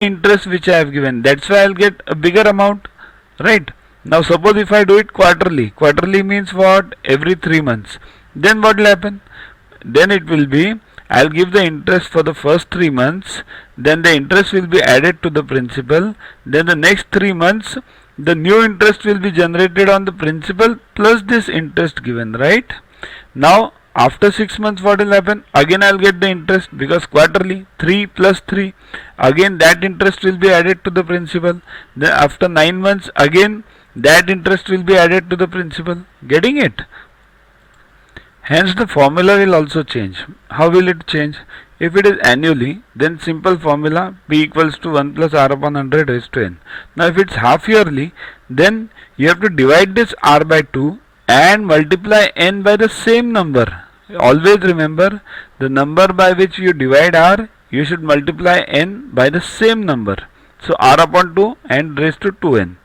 interest which I have given. That's why I'll get a bigger amount, right? Now suppose if I do it quarterly. Quarterly means what? Every 3 months. Then what will happen? Then it will be, I'll give the interest for the first 3 months, then the interest will be added to the principal, then the next 3 months the new interest will be generated on the principal plus this interest given, right? Now after 6 months what will happen? Again I'll get the interest because quarterly 3 plus 3, again that interest will be added to the principal. Then after 9 months again that interest will be added to the principal. Getting it? Hence the formula will also change. How will it change? If it is annually, then simple formula P equals to 1 plus R upon 100 raised to n. Now if it's half yearly, then you have to divide this R by 2 and multiply n by the same number. Always remember, the number by which you divide R, you should multiply n by the same number. So R upon 2 and raised to 2n.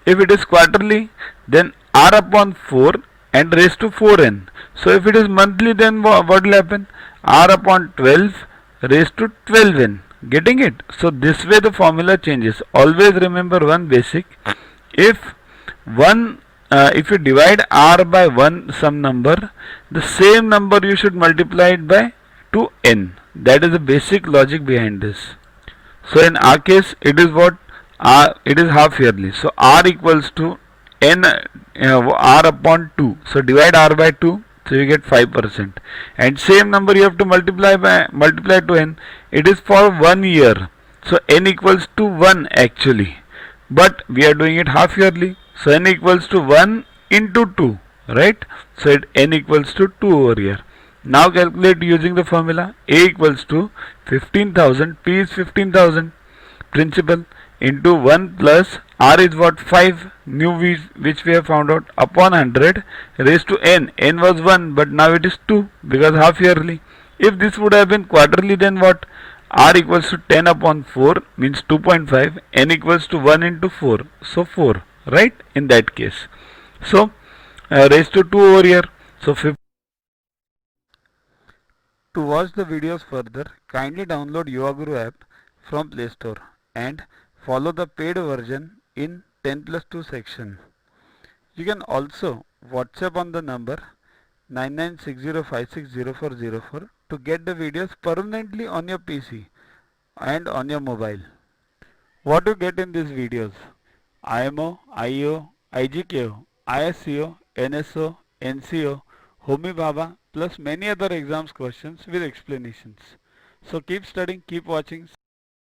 If it is quarterly, then R upon 4 and raised to 4n. So if it is monthly, then what will happen? R upon 12 raised to 12n. Getting it? So this way the formula changes. Always remember one basic. If you divide R by some number, the same number you should multiply it by 2n. That is the basic logic behind this. So in our case, it is what? It is half yearly. So R equals to n R upon 2. So divide R by 2. So you get 5%. And same number you have to multiply to n. It is for 1 year. So n equals to 1 actually. But we are doing it half yearly. So n equals to 1 into 2. Right? So n equals to 2 over here. Now calculate using the formula. A equals to 15,000. P is 15,000. Principal into 1 plus R is what? 5 new which we have found out upon 100 raised to n. N was 1 but now it is 2 because half yearly. If this would have been quarterly, then what? R equals to 10 upon 4 means 2.5. N equals to 1 into 4. So 4, right? In that case. So raised to 2 over here. So to watch the videos further, kindly download YuvaGuru app from Play Store and follow the paid version in 10+2 section. You can also WhatsApp on the number 9960560404 to get the videos permanently on your PC and on your mobile. What you get in these videos? IMO, IO, IGKO, ISCO, NSO, NCO, Homi Bhabha plus many other exams questions with explanations. So keep studying, keep watching.